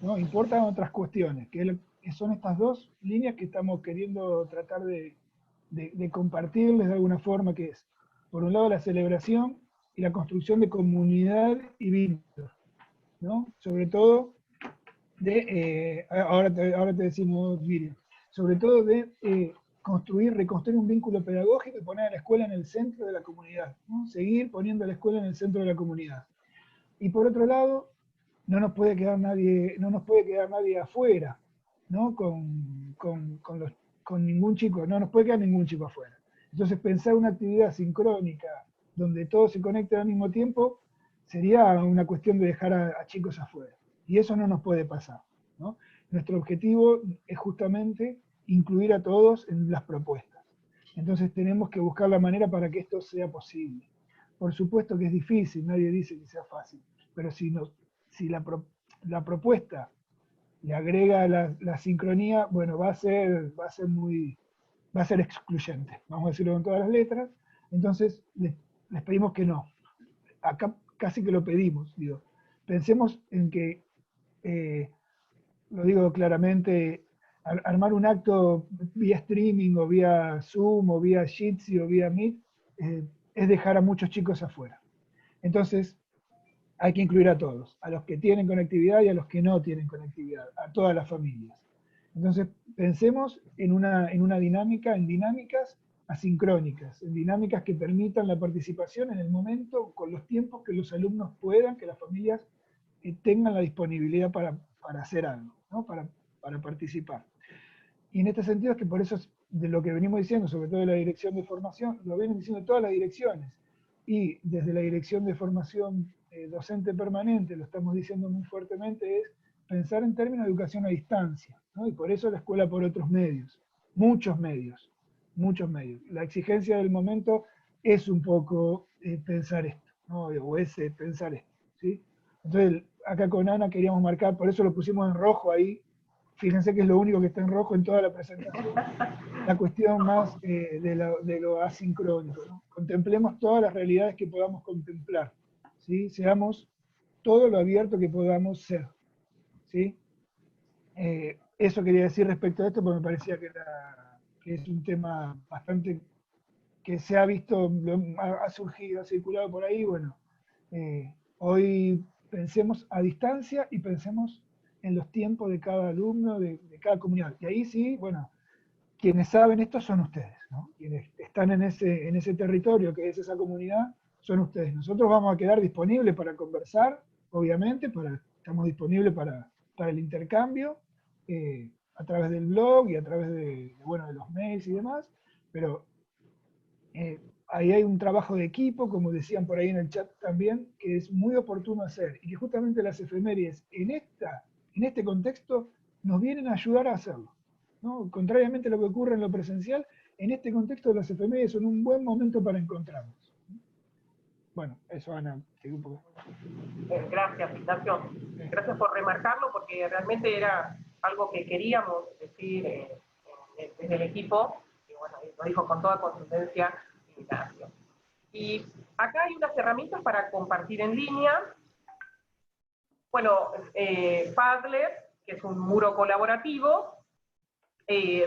¿no? Importan otras cuestiones, que son estas dos líneas que estamos queriendo tratar de compartirles de alguna forma, que es, por un lado, la celebración y la construcción de comunidad y vínculos, ¿no? Sobre todo ahora te decimos, Miriam, sobre todo de reconstruir un vínculo pedagógico y poner a la escuela en el centro de la comunidad, ¿no? Seguir poniendo a la escuela en el centro de la comunidad. Y por otro lado, no nos puede quedar nadie afuera, ¿no? Con ningún chico, no nos puede quedar ningún chico afuera. Entonces pensar una actividad sincrónica donde todos se conecten al mismo tiempo sería una cuestión de dejar a chicos afuera. Y eso no nos puede pasar, ¿no? Nuestro objetivo es justamente incluir a todos en las propuestas. Entonces tenemos que buscar la manera para que esto sea posible. Por supuesto que es difícil, nadie dice que sea fácil, pero si la propuesta le agrega la sincronía, bueno, va a ser excluyente, vamos a decirlo con todas las letras. Entonces les pedimos que no. Acá casi que lo pedimos, digo. Pensemos en que, lo digo claramente, armar un acto vía streaming o vía Zoom o vía Jitsi o vía Meet es dejar a muchos chicos afuera. Entonces, hay que incluir a todos, a los que tienen conectividad y a los que no tienen conectividad, a todas las familias. Entonces, pensemos en una dinámica, en dinámicas asincrónicas, en dinámicas que permitan la participación en el momento, con los tiempos que los alumnos puedan, que las familias tengan la disponibilidad para hacer algo, ¿no? para participar. Y en este sentido es que por eso es de lo que venimos diciendo, sobre todo de la dirección de formación, lo vienen diciendo todas las direcciones. Y desde la dirección de formación docente permanente, lo estamos diciendo muy fuertemente, es pensar en términos de educación a distancia, ¿no? Y por eso la escuela por otros medios, muchos medios, muchos medios. La exigencia del momento es un poco pensar esto, ¿no? O es pensar esto, ¿sí? Entonces, acá con Ana queríamos marcar, por eso lo pusimos en rojo ahí. Fíjense que es lo único que está en rojo en toda la presentación, la cuestión más de lo asincrónico, ¿no? Contemplemos todas las realidades que podamos contemplar, ¿sí? Seamos todo lo abierto que podamos ser, ¿sí? Eso quería decir respecto a esto, porque me parecía que es un tema bastante que se ha visto, ha surgido, ha circulado por ahí. Bueno, hoy pensemos a distancia y pensemos en los tiempos de cada alumno, de cada comunidad. Y ahí sí, bueno, quienes saben esto son ustedes, ¿no? Quienes están en ese territorio que es esa comunidad, son ustedes. Nosotros vamos a quedar disponibles para conversar, obviamente, estamos disponibles para el intercambio, a través del blog y a través de los mails y demás, pero ahí hay un trabajo de equipo, como decían por ahí en el chat también, que es muy oportuno hacer, y que justamente las efemérides en este contexto nos vienen a ayudar a hacerlo, ¿no? Contrariamente a lo que ocurre en lo presencial, en este contexto las efemérides son un buen momento para encontrarnos. Bueno, eso, Ana, te un poco. Gracias, Ignacio. Gracias por remarcarlo, porque realmente era algo que queríamos decir desde el equipo, y bueno, lo dijo con toda contundencia Ignacio. Y acá hay unas herramientas para compartir en línea. Bueno, Padlet, que es un muro colaborativo,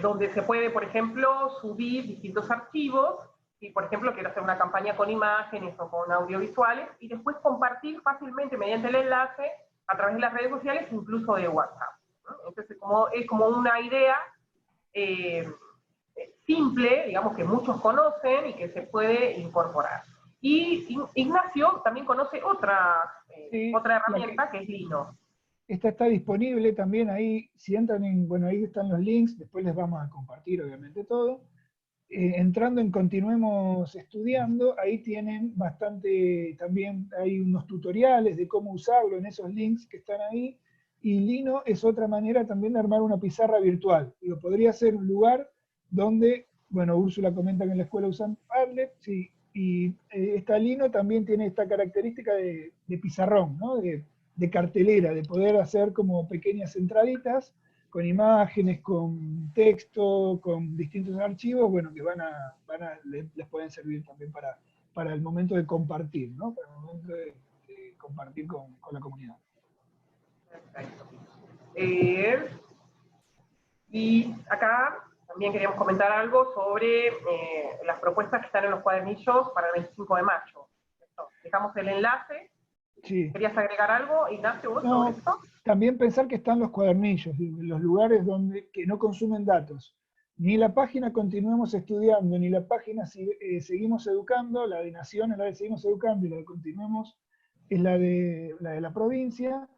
donde se puede, por ejemplo, subir distintos archivos, si por ejemplo quiero hacer una campaña con imágenes o con audiovisuales, y después compartir fácilmente mediante el enlace a través de las redes sociales, incluso de WhatsApp, ¿no? Entonces es como una idea simple, digamos, que muchos conocen y que se puede incorporar. Y Ignacio también conoce otra herramienta que es Lino. Esta está disponible también ahí, si entran ahí están los links, después les vamos a compartir obviamente todo. entrando en Continuemos Estudiando, ahí tienen bastante, también hay unos tutoriales de cómo usarlo en esos links que están ahí, y Lino es otra manera también de armar una pizarra virtual. Digo, podría ser un lugar donde, bueno, Úrsula comenta que en la escuela usan Padlet, sí, y esta Lino también tiene esta característica de pizarrón, ¿no? De cartelera, de poder hacer como pequeñas entraditas con imágenes, con texto, con distintos archivos, bueno, que les pueden servir también para el momento de compartir, ¿no? Para el momento de compartir con la comunidad. Perfecto. Y acá también queríamos comentar algo sobre las propuestas que están en los cuadernillos para el 25 de mayo. Dejamos el enlace. Sí. ¿Querías agregar algo, Ignacio, vos sobre esto? También pensar que están los cuadernillos, los lugares que no consumen datos. Ni la página Continuemos Estudiando, ni la página Seguimos Educando, la de Nación es la de Seguimos Educando y la de Continuemos es la de la provincia.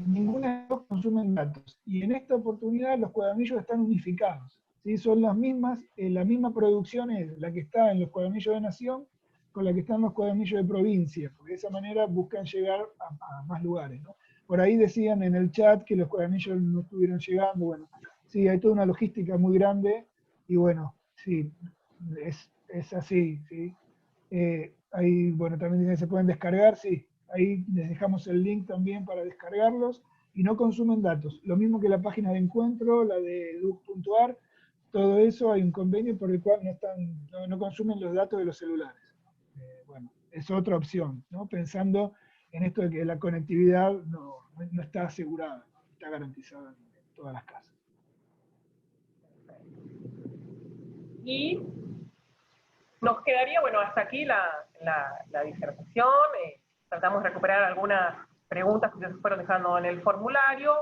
Ninguna de las dos consumen datos. Y en esta oportunidad los cuadernillos están unificados. ¿Sí? Son las mismas, la misma producción es la que está en los cuadernillos de Nación con la que están los cuadernillos de provincia, porque de esa manera buscan llegar a más lugares, ¿no? Por ahí decían en el chat que los cuadernillos no estuvieron llegando. Bueno, sí, hay toda una logística muy grande y bueno, sí, es así, ¿sí? Ahí, bueno, también dicen que se pueden descargar, sí. Ahí les dejamos el link también para descargarlos y no consumen datos. Lo mismo que la página de encuentro, la de educ.ar, todo eso hay un convenio por el cual no consumen los datos de los celulares. Bueno, es otra opción, ¿no? Pensando en esto de que la conectividad no está asegurada, no está garantizada en todas las casas. Y nos quedaría, bueno, hasta aquí la disertación. Tratamos de recuperar algunas preguntas que se fueron dejando en el formulario.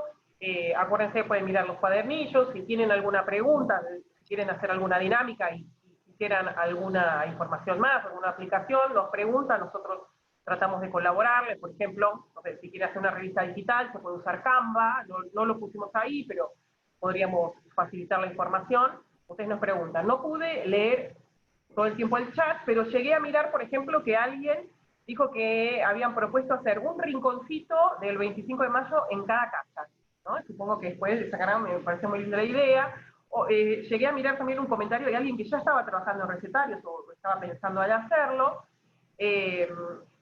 Acuérdense, pueden mirar los cuadernillos. Si tienen alguna pregunta, si quieren hacer alguna dinámica y quisieran alguna información más, alguna aplicación, nos preguntan, nosotros tratamos de colaborarles. Por ejemplo, no sé, si quiere hacer una revista digital, se puede usar Canva, no lo pusimos ahí, pero podríamos facilitar la información. Ustedes nos preguntan, no pude leer todo el tiempo el chat, pero llegué a mirar, por ejemplo, que alguien dijo que habían propuesto hacer un rinconcito del 25 de mayo en cada casa, ¿no? Supongo que después sacarán, me pareció muy linda la idea. Llegué a mirar también un comentario de alguien que ya estaba trabajando en recetarios o estaba pensando en hacerlo,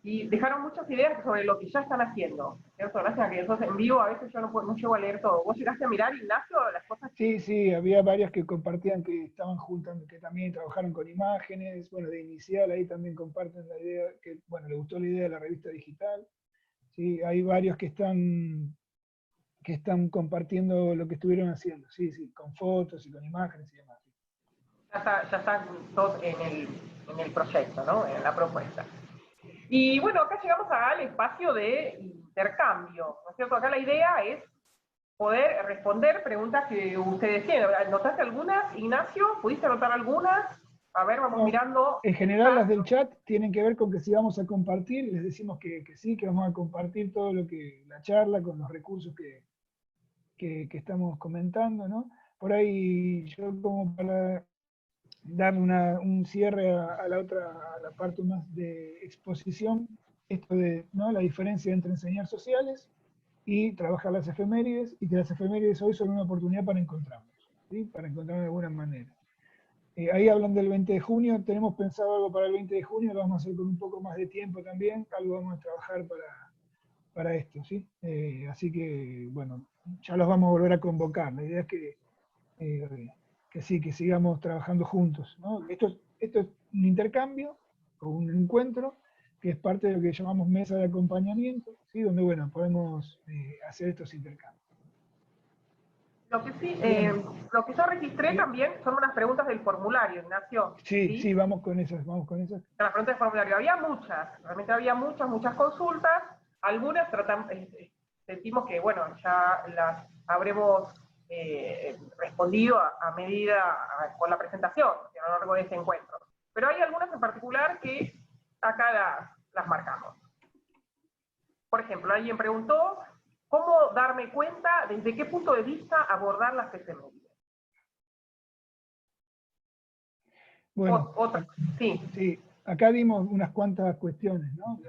y dejaron muchas ideas sobre lo que ya están haciendo, ¿cierto? Gracias a que entonces en vivo a veces yo no llego a leer todo. ¿Vos llegaste a mirar, Ignacio, las cosas? Sí, había varias que compartían que estaban juntando, que también trabajaron con imágenes. Bueno, de Inicial ahí también comparten la idea, que bueno, le gustó la idea de la revista digital. Sí, hay varios que están compartiendo lo que estuvieron haciendo, sí, con fotos y con imágenes y demás. Ya están todos en el proyecto, ¿no? En la propuesta. Y bueno, acá llegamos al espacio de intercambio, ¿no es cierto? Acá la idea es poder responder preguntas que ustedes tienen. ¿Notaste algunas, Ignacio? ¿Pudiste anotar algunas? A ver, vamos mirando. En general las del chat tienen que ver con que si vamos a compartir, les decimos que sí, que vamos a compartir todo lo que, la charla con los recursos que estamos comentando, ¿no? Por ahí yo como para dar un cierre a la parte más de exposición, esto de, ¿no?, la diferencia entre enseñar sociales y trabajar las efemérides, y que las efemérides hoy son una oportunidad para encontrarnos, ¿sí? Para encontrarnos de alguna manera. Ahí hablan del 20 de junio, tenemos pensado algo para el 20 de junio, lo vamos a hacer con un poco más de tiempo también, algo vamos a trabajar para esto, ¿sí? Así que, bueno, ya los vamos a volver a convocar. La idea es que sí, que sigamos trabajando juntos, ¿no? Esto es un intercambio o un encuentro que es parte de lo que llamamos mesa de acompañamiento, ¿sí? Donde, bueno, podemos hacer estos intercambios. Lo que sí, lo que yo registré también son unas preguntas del formulario, Ignacio. Sí, vamos con esas. Las preguntas del formulario, había muchas, realmente había muchas consultas. Algunas sentimos que, bueno, ya las habremos respondido a medida con la presentación, a lo largo de este encuentro. Pero hay algunas en particular que acá las marcamos. Por ejemplo, alguien preguntó, ¿cómo darme cuenta desde qué punto de vista abordar las efemérides? Bueno, sí. Sí, acá dimos unas cuantas cuestiones, ¿no?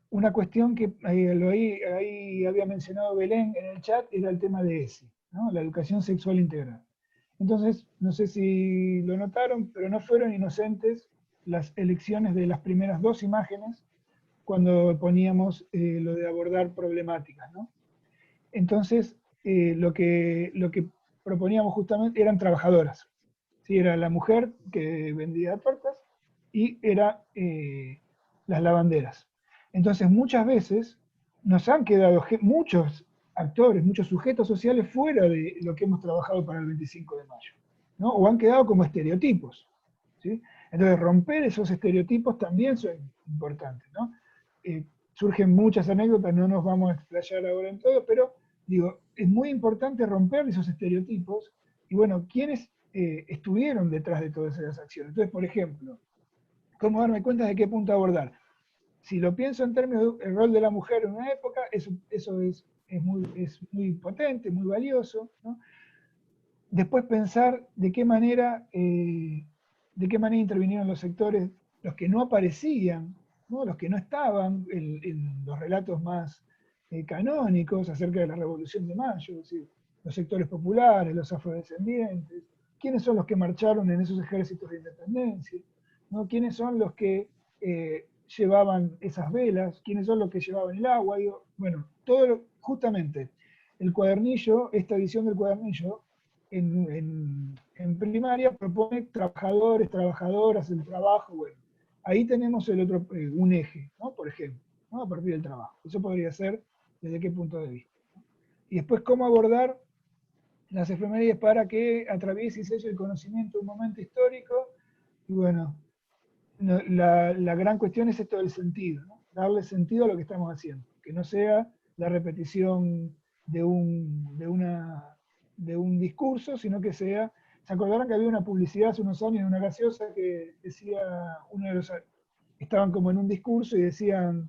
Una cuestión que ahí había mencionado Belén en el chat era el tema de ESI, ¿no? La educación sexual integral. Entonces, no sé si lo notaron, pero no fueron inocentes las elecciones de las primeras dos imágenes cuando poníamos lo de abordar problemáticas, ¿no? Entonces, lo que proponíamos justamente eran trabajadoras. ¿Sí? Era la mujer que vendía tortas y era las lavanderas. Entonces, muchas veces nos han quedado muchos actores, muchos sujetos sociales fuera de lo que hemos trabajado para el 25 de mayo, ¿no? O han quedado como estereotipos. ¿Sí? Entonces, romper esos estereotipos también son importantes, ¿no? Surgen muchas anécdotas, no nos vamos a explayar ahora en todo, pero digo, es muy importante romper esos estereotipos y bueno, ¿quiénes estuvieron detrás de todas esas acciones? Entonces, por ejemplo, ¿cómo darme cuenta de qué punto abordar? Si lo pienso en términos del rol de la mujer en una época, eso es muy potente, muy valioso, ¿no? Después pensar de qué manera intervinieron los sectores, los que no aparecían, ¿no? Los que no estaban en los relatos más canónicos acerca de la Revolución de Mayo, es decir, los sectores populares, los afrodescendientes, quiénes son los que marcharon en esos ejércitos de independencia, ¿no? Quiénes son los que llevaban esas velas, quiénes son los que llevaban el agua, bueno, justamente el cuadernillo, esta edición del cuadernillo, en primaria propone trabajadores, trabajadoras, el trabajo, bueno. Ahí tenemos el otro, un eje, ¿no? Por ejemplo, ¿no? A partir del trabajo. Eso podría ser desde qué punto de vista. Y después, cómo abordar las efemérides para que atraviese y selle el conocimiento de un momento histórico. Y bueno, la gran cuestión es esto del sentido, ¿no? Darle sentido a lo que estamos haciendo, que no sea la repetición de un discurso, sino que sea, ¿se acordarán que había una publicidad hace unos años de una gaseosa que decía, estaban como en un discurso y decían,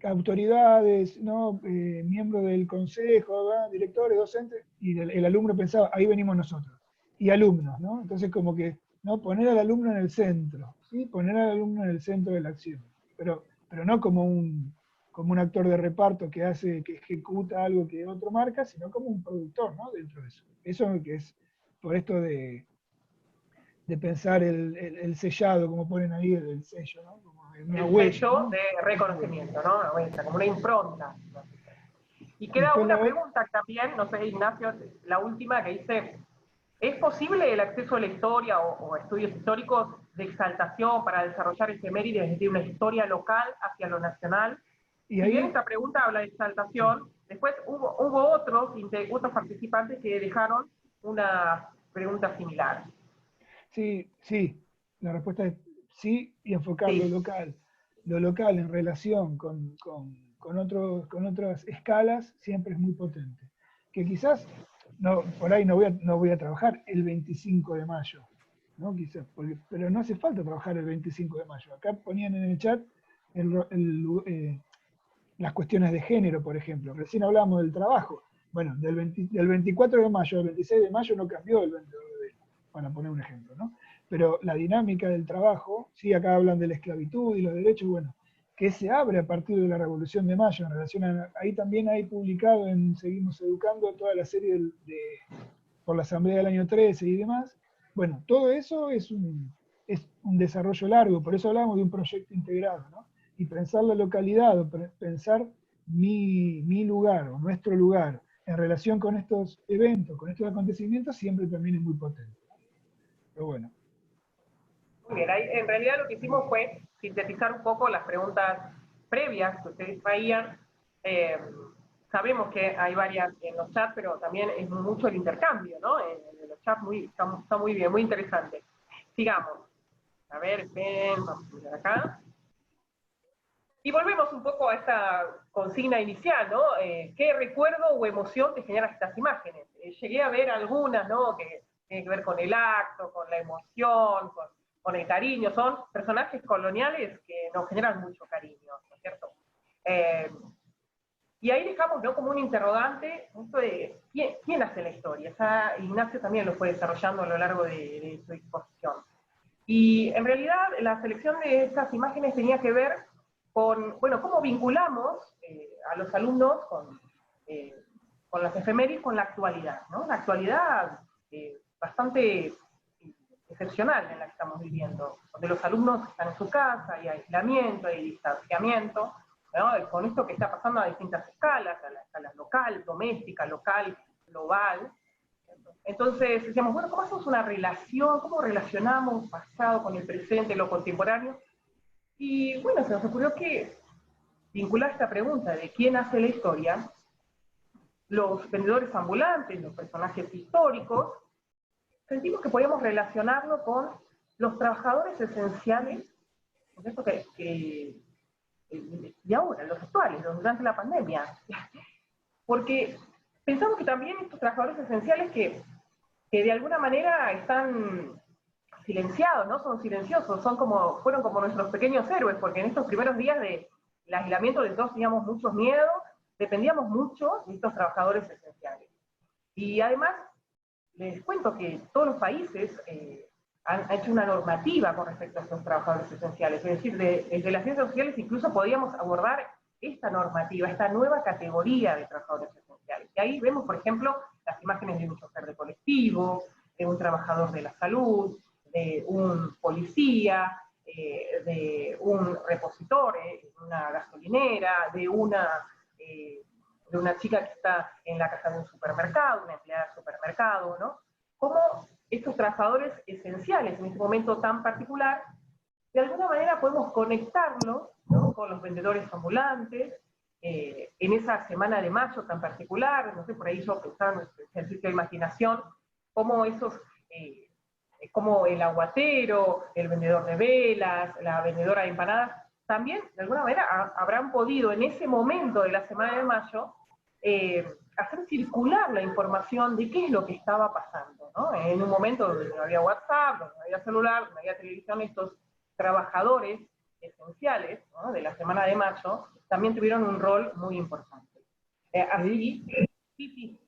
autoridades, ¿no? Miembros del consejo, ¿verdad? Directores, docentes, y el alumno pensaba, ahí venimos nosotros, y alumnos, ¿no? Entonces como que, ¿no? Poner al alumno en el centro, ¿sí? Poner al alumno en el centro de la acción, pero no como un actor de reparto que ejecuta algo que otro marca, sino como un productor, ¿no? Dentro de eso. Eso que es, por esto de pensar el sellado, como ponen ahí el sello, ¿no? Como una el huella, sello ¿no? de reconocimiento, ¿no? Una huella, como una impronta. Y queda Después una pregunta también, no sé, Ignacio, la última que dice, ¿es posible el acceso a la historia o estudios históricos de exaltación para desarrollar efemérides desde una historia local hacia lo nacional? y Si bien ahí, esta pregunta habla de exaltación, después hubo otros participantes que dejaron una pregunta similar. sí, la respuesta es sí y enfocar Sí. lo local en relación con otras escalas siempre es muy potente. Que quizás, no, por ahí no voy a trabajar el 25 de mayo, ¿no? Quizás, pero no hace falta trabajar el 25 de mayo. Acá ponían en el chat las cuestiones de género, por ejemplo. Recién hablábamos del trabajo. Bueno, del 24 de mayo al 26 de mayo no cambió el vendedor de vela, para poner un ejemplo, ¿no? Pero la dinámica del trabajo, sí, acá hablan de la esclavitud y los derechos, bueno, que se abre a partir de la Revolución de Mayo en relación ahí también hay publicado en Seguimos Educando toda la serie por la Asamblea del año 13 y demás. Bueno, todo eso es un desarrollo largo, por eso hablamos de un proyecto integrado, ¿no? Y pensar la localidad, o pensar mi lugar o nuestro lugar en relación con estos eventos, con estos acontecimientos, siempre también es muy potente. Pero bueno. Muy bien, ahí, en realidad lo que hicimos fue sintetizar un poco las preguntas previas que ustedes traían. Sabemos que hay varias en los chats, pero también es mucho el intercambio, ¿no? En los chats está muy bien, muy interesante. Sigamos. A ver, vamos a mirar acá. Y volvemos un poco a esta consigna inicial, ¿no? ¿Qué recuerdo o emoción te generan estas imágenes? Llegué a ver algunas, ¿no? Que tienen que ver con el acto, con la emoción, con el cariño. Son personajes coloniales que nos generan mucho cariño, ¿no es cierto? Y ahí dejamos, ¿no?, como un interrogante, esto de ¿quién hace la historia? Ya Ignacio también lo fue desarrollando a lo largo de su exposición. Y en realidad la selección de estas imágenes tenía que ver con, bueno, cómo vinculamos a los alumnos con las efemérides, con la actualidad, ¿no? La actualidad bastante excepcional en la que estamos viviendo, donde los alumnos están en su casa, hay aislamiento, hay distanciamiento, ¿no?, con esto que está pasando a distintas escalas, a la escala local, doméstica, local, global. Entonces decíamos, bueno, ¿cómo hacemos una relación? ¿Cómo relacionamos pasado con el presente, lo contemporáneo? Y bueno, se nos ocurrió que vincular esta pregunta de quién hace la historia, los vendedores ambulantes, los personajes históricos, sentimos que podíamos relacionarlo con los trabajadores esenciales, ¿no?, de ahora, los actuales, los durante la pandemia. Porque pensamos que también estos trabajadores esenciales que de alguna manera están silenciados, ¿no? Son silenciosos, fueron como nuestros pequeños héroes, porque en estos primeros días del aislamiento de todos teníamos muchos miedos, dependíamos mucho de estos trabajadores esenciales. Y además, les cuento que todos los países han hecho una normativa con respecto a estos trabajadores esenciales, es decir, desde las ciencias sociales incluso podíamos abordar esta normativa, esta nueva categoría de trabajadores esenciales. Y ahí vemos, por ejemplo, las imágenes de un chofer de colectivo, de un trabajador de la salud, de un policía, de un repositor en una gasolinera, de una chica que está en la caja de un supermercado, una empleada de supermercado, ¿no? Cómo estos trabajadores esenciales en este momento tan particular, de alguna manera podemos conectarlos, ¿no?, con los vendedores ambulantes, en esa semana de mayo tan particular, no sé, por ahí yo pensaba en el ejercicio de imaginación, cómo como el aguatero, el vendedor de velas, la vendedora de empanadas, también de alguna manera habrán podido en ese momento de la semana de mayo hacer circular la información de qué es lo que estaba pasando, ¿no? En un momento donde no había WhatsApp, donde no había celular, donde no había televisión, estos trabajadores esenciales, ¿no?, de la semana de mayo también tuvieron un rol muy importante. Así, sí.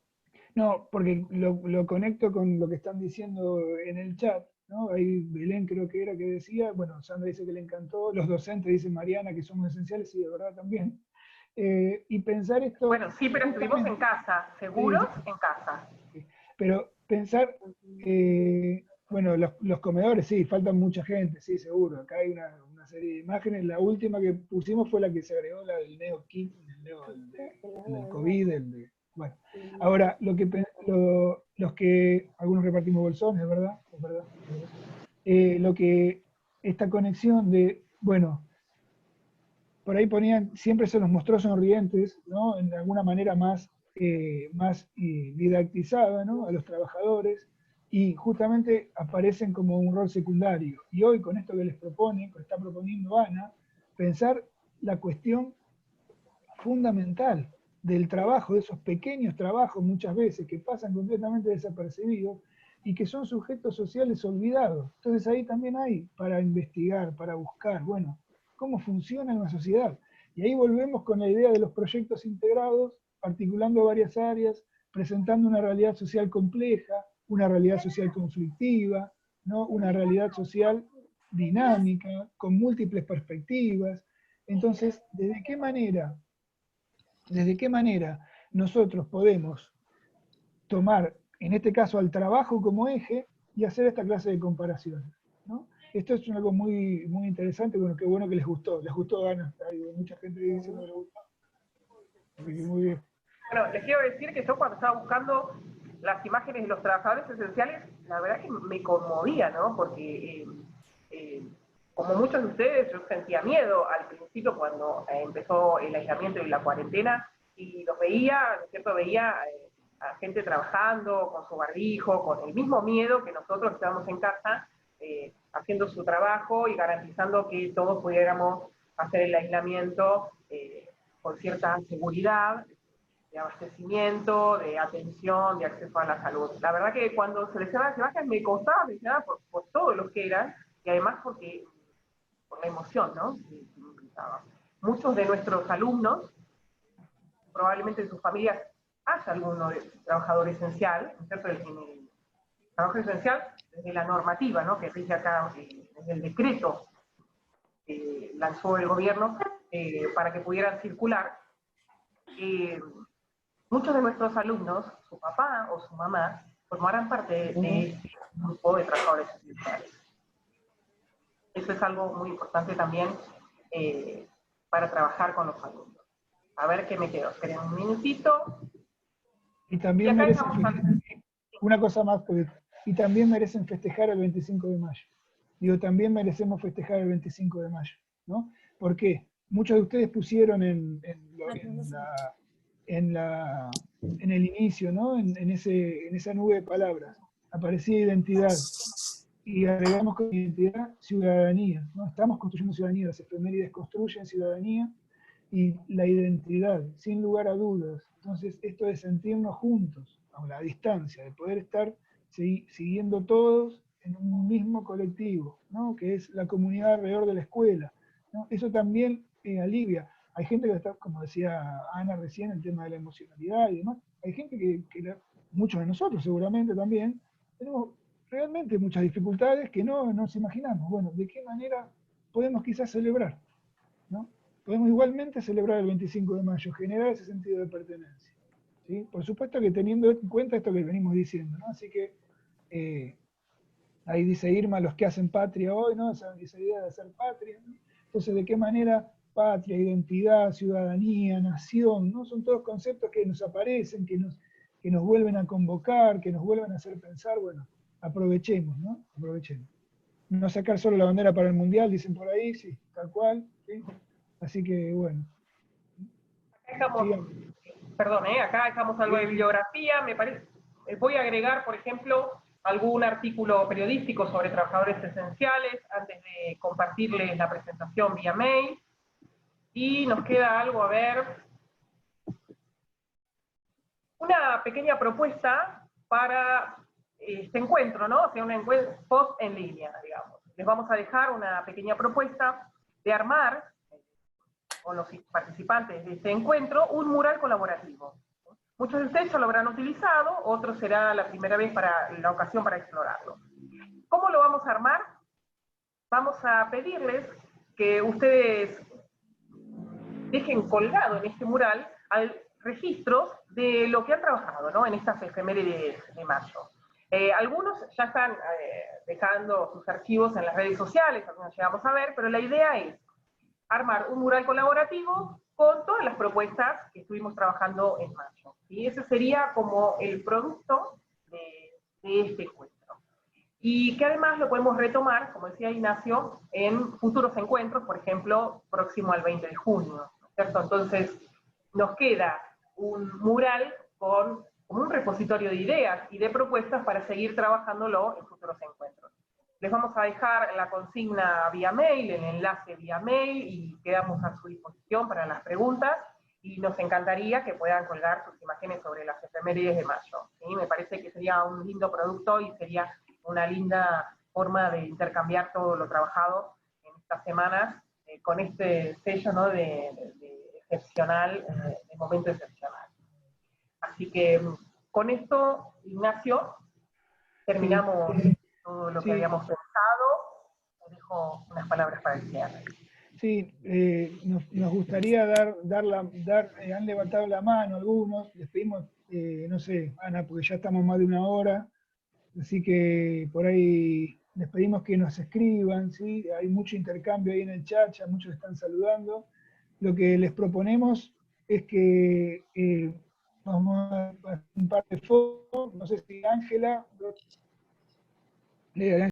No, porque lo conecto con lo que están diciendo en el chat, ¿no? Ahí Belén creo que era que decía, bueno, Sandra dice que le encantó, los docentes, dice Mariana, que somos esenciales, y de verdad también. Y pensar esto... Bueno, sí, pero estuvimos en casa, seguros en casa. Pero pensar, bueno, los comedores, sí, faltan mucha gente, sí, seguro. Acá hay una serie de imágenes. La última que pusimos fue la que se agregó, la del Neo Kit, el del COVID, bueno. Ahora, los que, algunos repartimos bolsones, ¿verdad? Es verdad. Esta conexión de, bueno, por ahí ponían, siempre se los mostró sonrientes, ¿no?, en alguna manera más didactizada, ¿no?, a los trabajadores, y justamente aparecen como un rol secundario. Y hoy con esto que les propone, que está proponiendo Ana, pensar la cuestión fundamental del trabajo, de esos pequeños trabajos muchas veces que pasan completamente desapercibidos y que son sujetos sociales olvidados. Entonces ahí también hay para investigar, para buscar, bueno, cómo funciona una sociedad. Y ahí volvemos con la idea de los proyectos integrados, articulando varias áreas, presentando una realidad social compleja, una realidad social conflictiva, ¿no?, una realidad social dinámica, con múltiples perspectivas. Entonces, ¿desde qué manera nosotros podemos tomar, en este caso, al trabajo como eje y hacer esta clase de comparaciones, ¿no? Esto es algo muy, muy interesante, bueno, qué bueno que les gustó Ana, hay mucha gente que dice que no le gustó. Muy bien. Bueno, les quiero decir que yo cuando estaba buscando las imágenes de los trabajadores esenciales, la verdad que me conmovía, ¿no? Porque como muchos de ustedes, yo sentía miedo al principio cuando empezó el aislamiento y la cuarentena, y los veía, ¿no es cierto?, veía a gente trabajando con su barbijo, con el mismo miedo que nosotros que estábamos en casa, haciendo su trabajo y garantizando que todos pudiéramos hacer el aislamiento con cierta seguridad, de abastecimiento, de atención, de acceso a la salud. La verdad que cuando seleccionaba las imágenes me costaba seleccionar por todos los que eran, y además por la emoción, ¿no?, que implicaba. Muchos de nuestros alumnos probablemente en sus familias haya alguno de trabajador esencial, ¿cierto? En el trabajo esencial, desde la normativa, ¿no? Que rige acá, desde el decreto que lanzó el gobierno para que pudieran circular. Muchos de nuestros alumnos, su papá o su mamá, formarán parte de este grupo de trabajadores esenciales. Eso es algo muy importante también para trabajar con los alumnos. A ver qué me quedo. Esperen un minutito. Y también merecen una cosa más, y también merecen festejar el 25 de mayo. Digo, también merecemos festejar el 25 de mayo, ¿no? ¿Por qué? Muchos de ustedes pusieron en el inicio, ¿no? En esa nube de palabras, aparecía identidad. Y agregamos con identidad ciudadanía, ¿no? Estamos construyendo ciudadanía, las efemérides construyen ciudadanía y la identidad, sin lugar a dudas. Entonces, esto de sentirnos juntos, a la distancia, de poder estar siguiendo todos en un mismo colectivo, ¿no? Que es la comunidad alrededor de la escuela, ¿no? Eso también alivia. Hay gente que está, como decía Ana recién, el tema de la emocionalidad y demás, hay gente muchos de nosotros seguramente también, tenemos realmente muchas dificultades que no nos imaginamos. Bueno, ¿de qué manera podemos quizás celebrar? ¿No? Podemos igualmente celebrar el 25 de mayo, generar ese sentido de pertenencia. ¿Sí? Por supuesto que teniendo en cuenta esto que venimos diciendo, ¿no? Así que ahí dice Irma, los que hacen patria hoy, ¿no? Esa idea de hacer patria, ¿no? Entonces, ¿de qué manera patria, identidad, ciudadanía, nación, ¿no? Son todos conceptos que nos aparecen, que nos vuelven a convocar, que nos vuelven a hacer pensar, bueno, aprovechemos, ¿no? Aprovechemos. No sacar solo la bandera para el Mundial, dicen por ahí, sí, tal cual, ¿sí? Así que, bueno. Acá dejamos algo de bibliografía, me parece. Voy a agregar, por ejemplo, algún artículo periodístico sobre trabajadores esenciales antes de compartirles la presentación vía mail. Y nos queda algo, a ver, una pequeña propuesta para este encuentro, ¿no? O sea, un encuentro post en línea, digamos. Les vamos a dejar una pequeña propuesta de armar con los participantes de este encuentro un mural colaborativo. Muchos de ustedes ya lo habrán utilizado, otros será la primera vez para la ocasión para explorarlo. ¿Cómo lo vamos a armar? Vamos a pedirles que ustedes dejen colgado en este mural registros de lo que han trabajado, ¿no? En estas efemérides de mayo. Algunos ya están dejando sus archivos en las redes sociales, algunos llegamos a ver, pero la idea es armar un mural colaborativo con todas las propuestas que estuvimos trabajando en mayo. Y ese sería como el producto de este encuentro. Y que además lo podemos retomar, como decía Ignacio, en futuros encuentros, por ejemplo, próximo al 20 de junio, ¿cierto? Entonces, nos queda un mural con un repositorio de ideas y de propuestas para seguir trabajándolo en futuros encuentros. Les vamos a dejar la consigna vía mail, el enlace vía mail, y quedamos a su disposición para las preguntas, y nos encantaría que puedan colgar sus imágenes sobre las efemérides de mayo. ¿Sí? Me parece que sería un lindo producto y sería una linda forma de intercambiar todo lo trabajado en estas semanas con este sello, ¿no? de excepcional, de momento excepcional. Así que con esto, Ignacio, terminamos todo lo que habíamos pensado. Os dejo unas palabras para el cierre. Sí, nos gustaría han levantado la mano algunos, les pedimos, no sé, Ana, porque ya estamos más de una hora, así que por ahí les pedimos que nos escriban, ¿sí? Hay mucho intercambio ahí en el chat, ya muchos están saludando. Lo que les proponemos es que vamos a hacer un par de fotos, no sé si Ángela